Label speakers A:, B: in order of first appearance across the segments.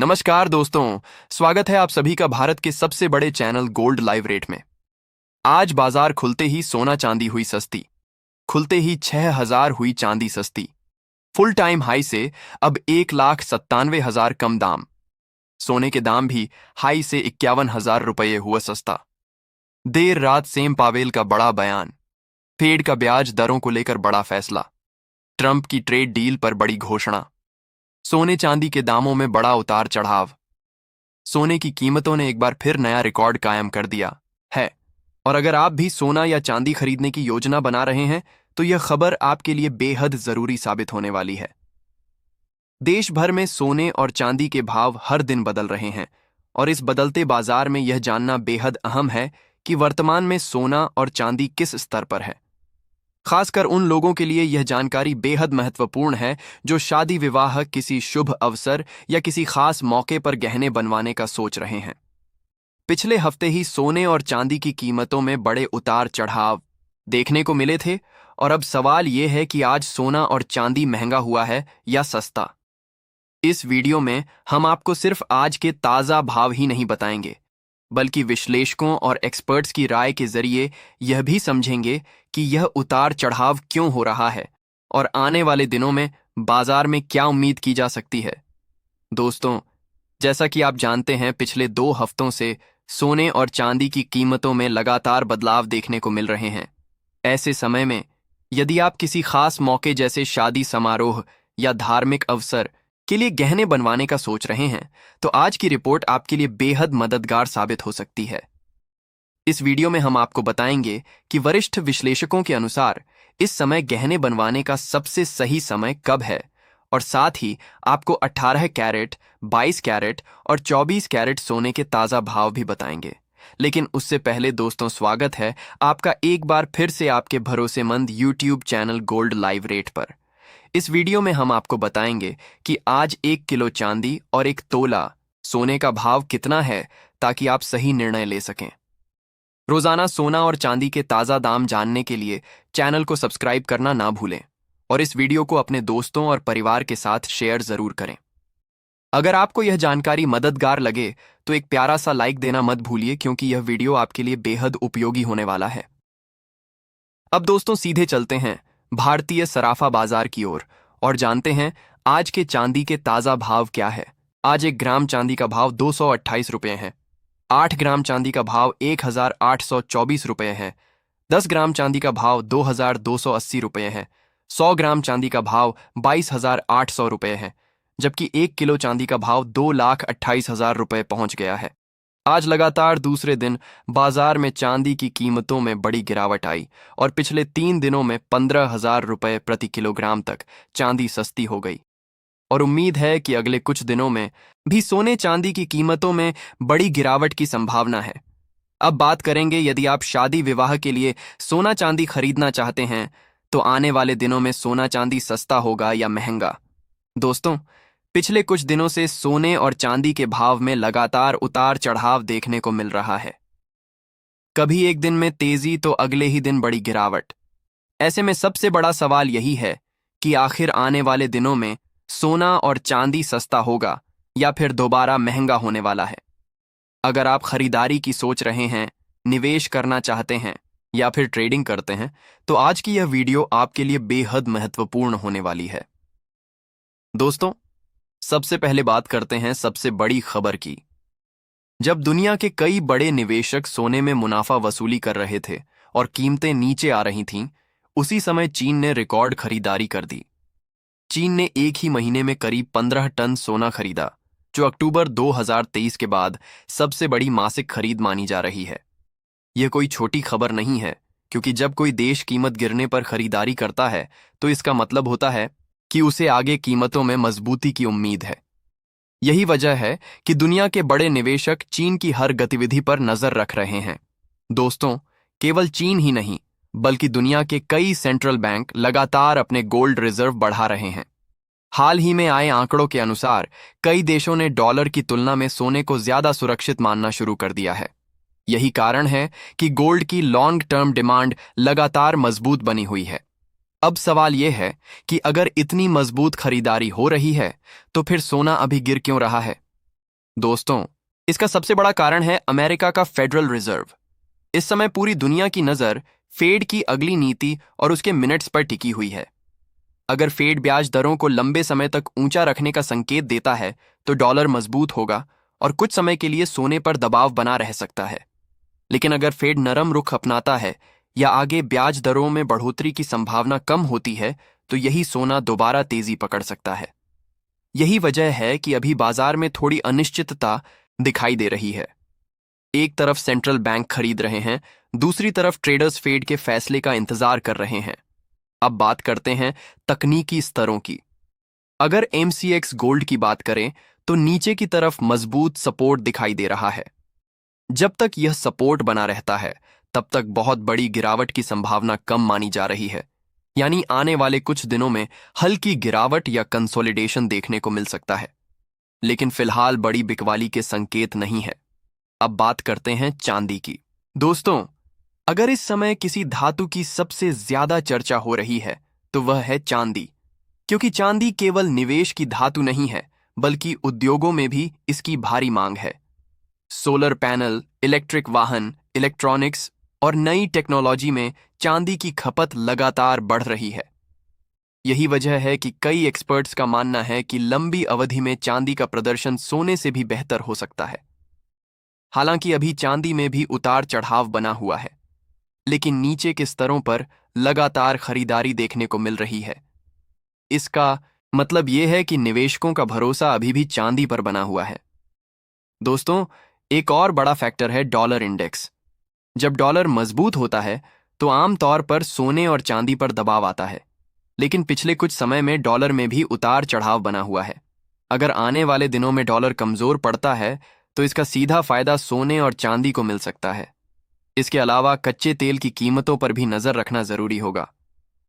A: नमस्कार दोस्तों, स्वागत है आप सभी का भारत के सबसे बड़े चैनल गोल्ड लाइव रेट में। आज बाजार खुलते ही सोना चांदी हुई सस्ती। खुलते ही 6,000 हुई चांदी सस्ती। फुल टाइम हाई से अब 1,97,000 कम दाम। सोने के दाम भी हाई से 51,000 रुपये हुआ सस्ता। देर रात सेम पावेल का बड़ा बयान। फेड का ब्याज दरों को लेकर बड़ा फैसला। ट्रंप की ट्रेड डील पर बड़ी घोषणा। सोने चांदी के दामों में बड़ा उतार चढ़ाव। सोने की कीमतों ने एक बार फिर नया रिकॉर्ड कायम कर दिया है। और अगर आप भी सोना या चांदी खरीदने की योजना बना रहे हैं तो यह खबर आपके लिए बेहद जरूरी साबित होने वाली है। देश भर में सोने और चांदी के भाव हर दिन बदल रहे हैं और इस बदलते बाजार में यह जानना बेहद अहम है कि वर्तमान में सोना और चांदी किस स्तर पर है। खासकर उन लोगों के लिए यह जानकारी बेहद महत्वपूर्ण है जो शादी विवाह, किसी शुभ अवसर या किसी खास मौके पर गहने बनवाने का सोच रहे हैं। पिछले हफ्ते ही सोने और चांदी की कीमतों में बड़े उतार चढ़ाव देखने को मिले थे और अब सवाल यह है कि आज सोना और चांदी महंगा हुआ है या सस्ता। इस वीडियो में हम आपको सिर्फ आज के ताज़ा भाव ही नहीं बताएंगे, बल्कि विश्लेषकों और एक्सपर्ट्स की राय के जरिए यह भी समझेंगे कि यह उतार चढ़ाव क्यों हो रहा है और आने वाले दिनों में बाजार में क्या उम्मीद की जा सकती है। दोस्तों, जैसा कि आप जानते हैं, पिछले 2 हफ्तों से सोने और चांदी की कीमतों में लगातार बदलाव देखने को मिल रहे हैं। ऐसे समय में यदि आप किसी खास मौके जैसे शादी समारोह या धार्मिक अवसर के लिए गहने बनवाने का सोच रहे हैं तो आज की रिपोर्ट आपके लिए बेहद मददगार साबित हो सकती है। इस वीडियो में हम आपको बताएंगे कि वरिष्ठ विश्लेषकों के अनुसार इस समय गहने बनवाने का सबसे सही समय कब है और साथ ही आपको 18 कैरेट, 22 कैरेट और 24 कैरेट सोने के ताज़ा भाव भी बताएंगे। लेकिन उससे पहले दोस्तों, स्वागत है आपका एक बार फिर से आपके भरोसेमंद YouTube channel gold live rate पर। इस वीडियो में हम आपको बताएंगे कि आज 1 किलो चांदी और 1 तोला सोने का भाव कितना है ताकि आप सही निर्णय ले सकें। रोजाना सोना और चांदी के ताज़ा दाम जानने के लिए चैनल को सब्सक्राइब करना ना भूलें और इस वीडियो को अपने दोस्तों और परिवार के साथ शेयर जरूर करें। अगर आपको यह जानकारी मददगार लगे तो एक प्यारा सा लाइक देना मत भूलिए, क्योंकि यह वीडियो आपके लिए बेहद उपयोगी होने वाला है। अब दोस्तों, सीधे चलते हैं भारतीय सराफा बाजार की ओर और जानते हैं आज के चांदी के ताज़ा भाव क्या है। आज 1 ग्राम चांदी का भाव 228 रुपये है। 8 ग्राम चांदी का भाव 1,824 रुपये है। 10 ग्राम चांदी का भाव 2,280 रुपये है। 100 ग्राम चांदी का भाव 22,800 रुपये है, जबकि 1 किलो चांदी का भाव 2,28,000 रुपये पहुंच गया है। आज लगातार दूसरे दिन बाजार में चांदी की कीमतों में बड़ी गिरावट आई और पिछले 3 दिनों में 15,000 रुपये प्रति किलोग्राम तक चांदी सस्ती हो गई और उम्मीद है कि अगले कुछ दिनों में भी सोने चांदी की कीमतों में बड़ी गिरावट की संभावना है। अब बात करेंगे, यदि आप शादी विवाह के लिए सोना चांदी खरीदना चाहते हैं तो आने वाले दिनों में सोना चांदी सस्ता होगा या महंगा। दोस्तों, पिछले कुछ दिनों से सोने और चांदी के भाव में लगातार उतार चढ़ाव देखने को मिल रहा है। कभी एक दिन में तेजी तो अगले ही दिन बड़ी गिरावट। ऐसे में सबसे बड़ा सवाल यही है कि आखिर आने वाले दिनों में सोना और चांदी सस्ता होगा या फिर दोबारा महंगा होने वाला है। अगर आप खरीदारी की सोच रहे हैं, निवेश करना चाहते हैं या फिर ट्रेडिंग करते हैं तो आज की यह वीडियो आपके लिए बेहद महत्वपूर्ण होने वाली है। दोस्तों, सबसे पहले बात करते हैं सबसे बड़ी खबर की। जब दुनिया के कई बड़े निवेशक सोने में मुनाफा वसूली कर रहे थे और कीमतें नीचे आ रही थीं, उसी समय चीन ने रिकॉर्ड खरीदारी कर दी। चीन ने एक ही महीने में करीब 15 टन सोना खरीदा, जो अक्टूबर 2023 के बाद सबसे बड़ी मासिक खरीद मानी जा रही है। यह कोई छोटी खबर नहीं है, क्योंकि जब कोई देश कीमत गिरने पर खरीदारी करता है तो इसका मतलब होता है कि उसे आगे कीमतों में मजबूती की उम्मीद है। यही वजह है कि दुनिया के बड़े निवेशक चीन की हर गतिविधि पर नजर रख रहे हैं। दोस्तों, केवल चीन ही नहीं, बल्कि दुनिया के कई सेंट्रल बैंक लगातार अपने गोल्ड रिजर्व बढ़ा रहे हैं। हाल ही में आए आंकड़ों के अनुसार कई देशों ने डॉलर की तुलना में सोने को ज्यादा सुरक्षित मानना शुरू कर दिया है। यही कारण है कि गोल्ड की लॉन्ग टर्म डिमांड लगातार मजबूत बनी हुई है। अब सवाल यह है कि अगर इतनी मजबूत खरीदारी हो रही है तो फिर सोना अभी गिर क्यों रहा है? दोस्तों, इसका सबसे बड़ा कारण है अमेरिका का फेडरल रिजर्व। इस समय पूरी दुनिया की नज़र फेड की अगली नीति और उसके मिनट्स पर टिकी हुई है। अगर फेड ब्याज दरों को लंबे समय तक ऊंचा रखने का संकेत देता है तो डॉलर मजबूत होगा और कुछ समय के लिए सोने पर दबाव बना रह सकता है। लेकिन अगर फेड नरम रुख अपनाता है या आगे ब्याज दरों में बढ़ोतरी की संभावना कम होती है तो यही सोना दोबारा तेजी पकड़ सकता है। यही वजह है कि अभी बाजार में थोड़ी अनिश्चितता दिखाई दे रही है। एक तरफ सेंट्रल बैंक खरीद रहे हैं, दूसरी तरफ ट्रेडर्स फेड के फैसले का इंतजार कर रहे हैं। अब बात करते हैं तकनीकी स्तरों की। अगर एमसीएक्स गोल्ड की बात करें तो नीचे की तरफ मजबूत सपोर्ट दिखाई दे रहा है। जब तक यह सपोर्ट बना रहता है तब तक बहुत बड़ी गिरावट की संभावना कम मानी जा रही है। यानी आने वाले कुछ दिनों में हल्की गिरावट या कंसोलिडेशन देखने को मिल सकता है, लेकिन फिलहाल बड़ी बिकवाली के संकेत नहीं है। अब बात करते हैं चांदी की। दोस्तों, अगर इस समय किसी धातु की सबसे ज्यादा चर्चा हो रही है तो वह है चांदी, क्योंकि चांदी केवल निवेश की धातु नहीं है बल्कि उद्योगों में भी इसकी भारी मांग है। सोलर पैनल, इलेक्ट्रिक वाहन, इलेक्ट्रॉनिक्स और नई टेक्नोलॉजी में चांदी की खपत लगातार बढ़ रही है। यही वजह है कि कई एक्सपर्ट्स का मानना है कि लंबी अवधि में चांदी का प्रदर्शन सोने से भी बेहतर हो सकता है। हालांकि अभी चांदी में भी उतार चढ़ाव बना हुआ है, लेकिन नीचे के स्तरों पर लगातार खरीदारी देखने को मिल रही है। इसका मतलब यह है कि निवेशकों का भरोसा अभी भी चांदी पर बना हुआ है। दोस्तों, एक और बड़ा फैक्टर है डॉलर इंडेक्स। जब डॉलर मजबूत होता है तो आमतौर पर सोने और चांदी पर दबाव आता है, लेकिन पिछले कुछ समय में डॉलर में भी उतार चढ़ाव बना हुआ है। अगर आने वाले दिनों में डॉलर कमजोर पड़ता है तो इसका सीधा फायदा सोने और चांदी को मिल सकता है। इसके अलावा कच्चे तेल की कीमतों पर भी नजर रखना जरूरी होगा।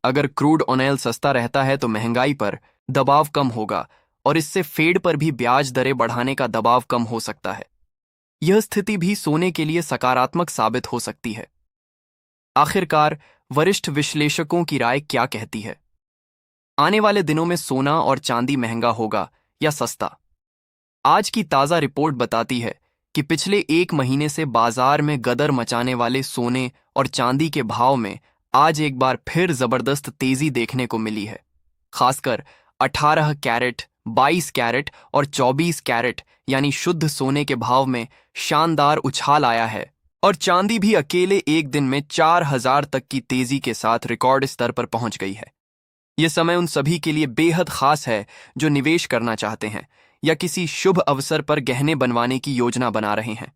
A: अगर क्रूड ऑयल सस्ता रहता है तो महंगाई पर दबाव कम होगा और इससे फेड पर भी ब्याज दरें बढ़ाने का दबाव कम हो सकता है। यह स्थिति भी सोने के लिए सकारात्मक साबित हो सकती है। आखिरकार, वरिष्ठ विश्लेषकों की राय क्या कहती है? आने वाले दिनों में सोना और चांदी महंगा होगा या सस्ता? आज की ताजा रिपोर्ट बताती है कि पिछले एक महीने से बाजार में गदर मचाने वाले सोने और चांदी के भाव में आज एक बार फिर जबरदस्त तेजी देखने को मिली है। खासकर 18 कैरेट, 22 कैरेट और 24 कैरेट यानी शुद्ध सोने के भाव में शानदार उछाल आया है और चांदी भी अकेले एक दिन में 4000 तक की तेजी के साथ रिकॉर्ड स्तर पर पहुंच गई है। यह समय उन सभी के लिए बेहद खास है जो निवेश करना चाहते हैं या किसी शुभ अवसर पर गहने बनवाने की योजना बना रहे हैं।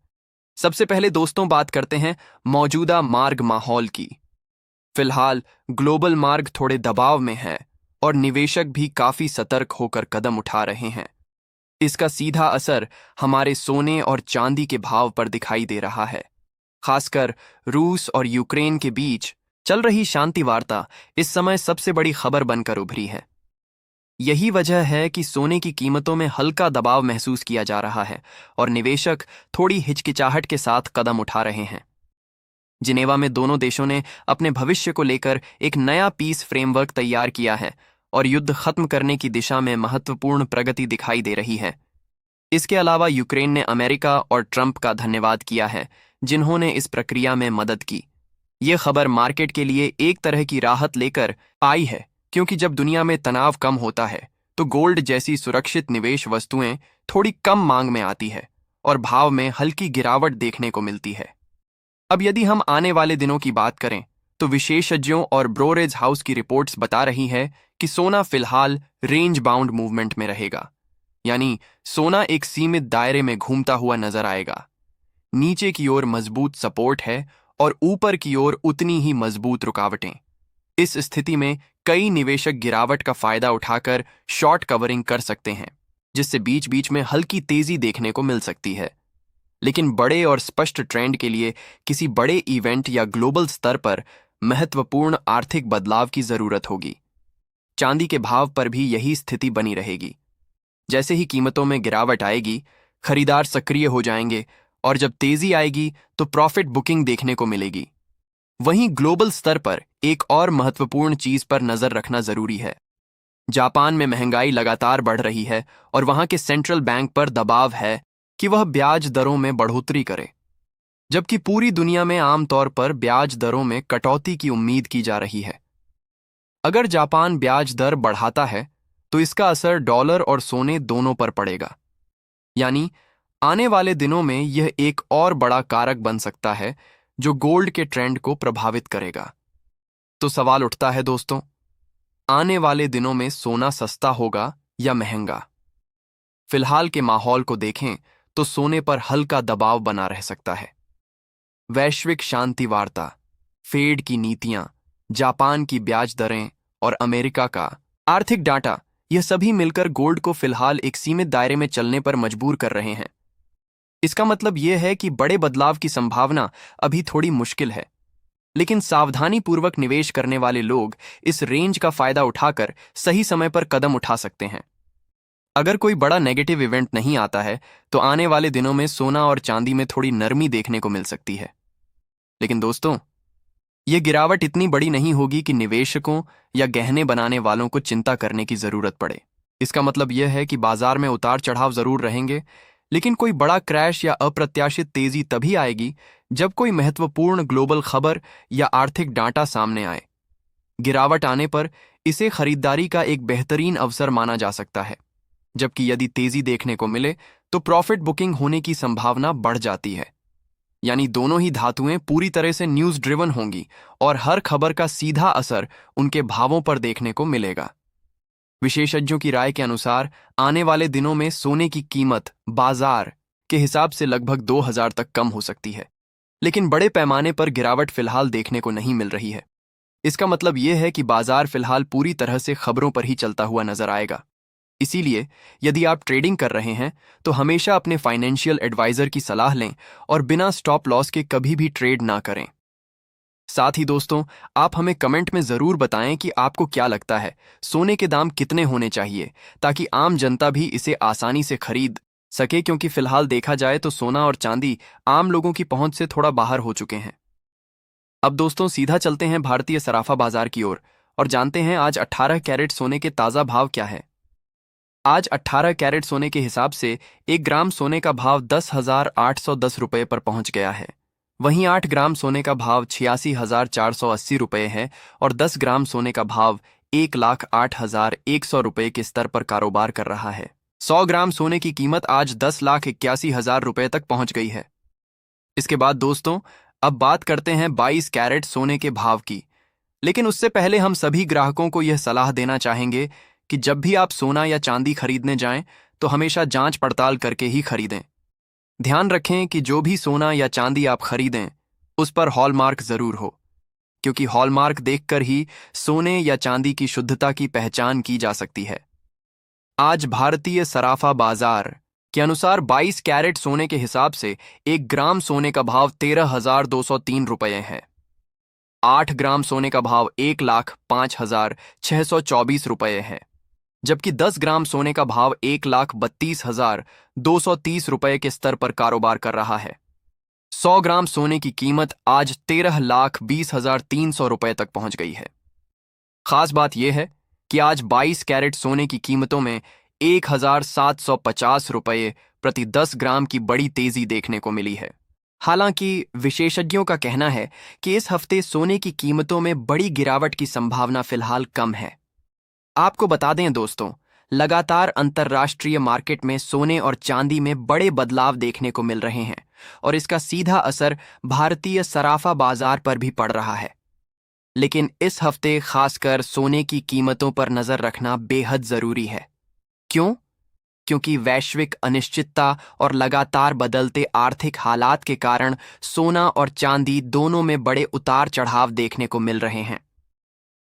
A: सबसे पहले दोस्तों बात करते हैं मौजूदा मार्ग माहौल की। फिलहाल ग्लोबल मार्ग थोड़े दबाव में है और निवेशक भी काफी सतर्क होकर कदम उठा रहे हैं। इसका सीधा असर हमारे सोने और चांदी के भाव पर दिखाई दे रहा है। खासकर रूस और यूक्रेन के बीच चल रही शांति वार्ता इस समय सबसे बड़ी खबर बनकर उभरी है। यही वजह है कि सोने की कीमतों में हल्का दबाव महसूस किया जा रहा है और निवेशक थोड़ी हिचकिचाहट के साथ कदम उठा रहे हैं। जिनेवा में दोनों देशों ने अपने भविष्य को लेकर एक नया पीस फ्रेमवर्क तैयार किया है और युद्ध खत्म करने की दिशा में महत्वपूर्ण प्रगति दिखाई दे रही है। इसके अलावा यूक्रेन ने अमेरिका और ट्रंप का धन्यवाद किया है, जिन्होंने इस प्रक्रिया में मदद की। यह खबर मार्केट के लिए एक तरह की राहत लेकर आई है, क्योंकि जब दुनिया में तनाव कम होता है तो गोल्ड जैसी सुरक्षित निवेश वस्तुएं थोड़ी कम मांग में आती है और भाव में हल्की गिरावट देखने को मिलती है। अब यदि हम आने वाले दिनों की बात करें तो विशेषज्ञों और ब्रोरेज हाउस की रिपोर्ट्स बता रही है कि सोना फिलहाल रेंज बाउंड मूवमेंट में रहेगा, यानी सोना एक सीमित दायरे में घूमता हुआ नजर आएगा। नीचे की ओर मजबूत सपोर्ट है और ऊपर की ओर उतनी ही मजबूत रुकावटें। इस स्थिति में कई निवेशक गिरावट का फायदा उठाकर शॉर्ट कवरिंग कर सकते हैं, जिससे बीच बीच में हल्की तेजी देखने को मिल सकती है। लेकिन बड़े और स्पष्ट ट्रेंड के लिए किसी बड़े इवेंट या ग्लोबल स्तर पर महत्वपूर्ण आर्थिक बदलाव की जरूरत होगी। चांदी के भाव पर भी यही स्थिति बनी रहेगी। जैसे ही कीमतों में गिरावट आएगी, खरीदार सक्रिय हो जाएंगे और जब तेजी आएगी तो प्रॉफिट बुकिंग देखने को मिलेगी। वहीं ग्लोबल स्तर पर एक और महत्वपूर्ण चीज पर नजर रखना जरूरी है। जापान में महंगाई लगातार बढ़ रही है और वहां के सेंट्रल बैंक पर दबाव है कि वह ब्याज दरों में बढ़ोतरी करे, जबकि पूरी दुनिया में आमतौर पर ब्याज दरों में कटौती की उम्मीद की जा रही है। अगर जापान ब्याज दर बढ़ाता है तो इसका असर डॉलर और सोने दोनों पर पड़ेगा। यानी आने वाले दिनों में यह एक और बड़ा कारक बन सकता है जो गोल्ड के ट्रेंड को प्रभावित करेगा। तो सवाल उठता है दोस्तों, आने वाले दिनों में सोना सस्ता होगा या महंगा? फिलहाल के माहौल को देखें तो सोने पर हल्का दबाव बना रह सकता है। वैश्विक शांति वार्ता, फेड की नीतियां, जापान की ब्याज दरें और अमेरिका का आर्थिक डाटा, यह सभी मिलकर गोल्ड को फिलहाल एक सीमित दायरे में चलने पर मजबूर कर रहे हैं। इसका मतलब यह है कि बड़े बदलाव की संभावना अभी थोड़ी मुश्किल है, लेकिन सावधानीपूर्वक निवेश करने वाले लोग इस रेंज का फायदा उठाकर सही समय पर कदम उठा सकते हैं। अगर कोई बड़ा नेगेटिव इवेंट नहीं आता है तो आने वाले दिनों में सोना और चांदी में थोड़ी नरमी देखने को मिल सकती है। लेकिन दोस्तों, यह गिरावट इतनी बड़ी नहीं होगी कि निवेशकों या गहने बनाने वालों को चिंता करने की जरूरत पड़े। इसका मतलब यह है कि बाजार में उतार चढ़ाव जरूर रहेंगे, लेकिन कोई बड़ा क्रैश या अप्रत्याशित तेजी तभी आएगी जब कोई महत्वपूर्ण ग्लोबल खबर या आर्थिक डाटा सामने आए। गिरावट आने पर इसे खरीदारी का एक बेहतरीन अवसर माना जा सकता है, जबकि यदि तेजी देखने को मिले तो प्रॉफिट बुकिंग होने की संभावना बढ़ जाती है। यानी दोनों ही धातुएं पूरी तरह से न्यूज ड्रिवन होंगी और हर खबर का सीधा असर उनके भावों पर देखने को मिलेगा। विशेषज्ञों की राय के अनुसार आने वाले दिनों में सोने की कीमत बाजार के हिसाब से लगभग 2000 तक कम हो सकती है, लेकिन बड़े पैमाने पर गिरावट फिलहाल देखने को नहीं मिल रही है। इसका मतलब यह है कि बाजार फिलहाल पूरी तरह से खबरों पर ही चलता हुआ नजर आएगा। इसीलिए यदि आप ट्रेडिंग कर रहे हैं तो हमेशा अपने फाइनेंशियल एडवाइजर की सलाह लें और बिना स्टॉप लॉस के कभी भी ट्रेड ना करें। साथ ही दोस्तों, आप हमें कमेंट में जरूर बताएं कि आपको क्या लगता है सोने के दाम कितने होने चाहिए, ताकि आम जनता भी इसे आसानी से खरीद सके, क्योंकि फिलहाल देखा जाए तो सोना और चांदी आम लोगों की पहुंच से थोड़ा बाहर हो चुके हैं। अब दोस्तों सीधा चलते हैं भारतीय सराफा बाजार की ओर और जानते हैं आज 18 कैरेट सोने के ताजा भाव क्या है। आज 18 कैरेट सोने के हिसाब से 1 ग्राम सोने का भाव 10,810 रुपये पर पहुंच गया है। वहीं 8 ग्राम सोने का भाव 86,480 रुपये है और 10 ग्राम सोने का भाव 1,08,100 रुपये के स्तर पर कारोबार कर रहा है। 100 ग्राम सोने की कीमत आज 10,81,000 रुपये तक पहुंच गई है। इसके बाद दोस्तों अब बात करते हैं 22 कैरेट सोने के भाव की, लेकिन उससे पहले हम सभी ग्राहकों को यह सलाह देना चाहेंगे कि जब भी आप सोना या चांदी खरीदने जाएं तो हमेशा जांच पड़ताल करके ही खरीदें। ध्यान रखें कि जो भी सोना या चांदी आप खरीदें उस पर हॉलमार्क जरूर हो, क्योंकि हॉलमार्क देखकर ही सोने या चांदी की शुद्धता की पहचान की जा सकती है। आज भारतीय सराफा बाजार के अनुसार 22 कैरेट सोने के हिसाब से 1 ग्राम सोने का भाव 13,203 रुपये है। 8 ग्राम सोने का भाव 1,05,624 रुपये है, जबकि 10 ग्राम सोने का भाव 1,32,230 रुपये के स्तर पर कारोबार कर रहा है। 100 ग्राम सोने की कीमत आज 13,20,300 रुपये तक पहुंच गई है। खास बात यह है कि आज 22 कैरेट सोने की कीमतों में 1,750 रुपये प्रति 10 ग्राम की बड़ी तेजी देखने को मिली है। हालांकि विशेषज्ञों का कहना है कि इस हफ्ते सोने की कीमतों में बड़ी गिरावट की संभावना फिलहाल कम है। आपको बता दें दोस्तों, लगातार अंतर्राष्ट्रीय मार्केट में सोने और चांदी में बड़े बदलाव देखने को मिल रहे हैं और इसका सीधा असर भारतीय सराफा बाजार पर भी पड़ रहा है। लेकिन इस हफ्ते खासकर सोने की कीमतों पर नजर रखना बेहद जरूरी है। क्यों? क्योंकि वैश्विक अनिश्चितता और लगातार बदलते आर्थिक हालात के कारण सोना और चांदी दोनों में बड़े उतार चढ़ाव देखने को मिल रहे हैं।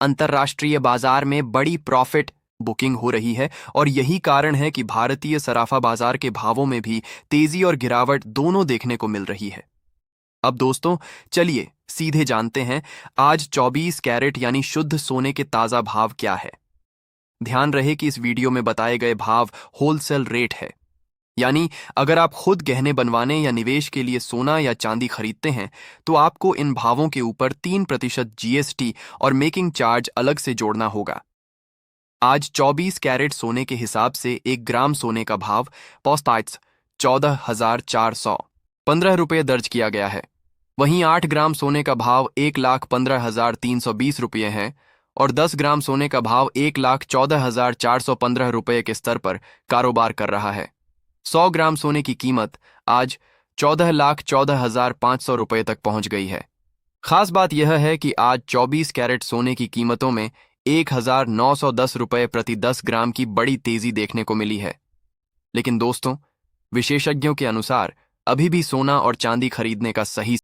A: अंतर्राष्ट्रीय बाजार में बड़ी प्रॉफिट बुकिंग हो रही है और यही कारण है कि भारतीय सराफा बाजार के भावों में भी तेजी और गिरावट दोनों देखने को मिल रही है। अब दोस्तों चलिए सीधे जानते हैं आज 24 कैरेट यानी शुद्ध सोने के ताजा भाव क्या है। ध्यान रहे कि इस वीडियो में बताए गए भाव होलसेल रेट है, यानी अगर आप खुद गहने बनवाने या निवेश के लिए सोना या चांदी खरीदते हैं तो आपको इन भावों के ऊपर 3% जीएसटी और मेकिंग चार्ज अलग से जोड़ना होगा। आज 24 कैरेट सोने के हिसाब से 1 ग्राम सोने का भाव 5 14,415 रुपये दर्ज किया गया है। वहीं 8 ग्राम सोने का भाव 1,15,320 रुपये है और 10 ग्राम सोने का भाव 1,14,415 रुपये के स्तर पर कारोबार कर रहा है। 100 ग्राम सोने की कीमत आज 14,14,500 रुपये तक पहुंच गई है। खास बात यह है कि आज 24 कैरेट सोने की कीमतों में 1,910 रुपये प्रति 10 ग्राम की बड़ी तेजी देखने को मिली है। लेकिन दोस्तों, विशेषज्ञों के अनुसार अभी भी सोना और चांदी खरीदने का सही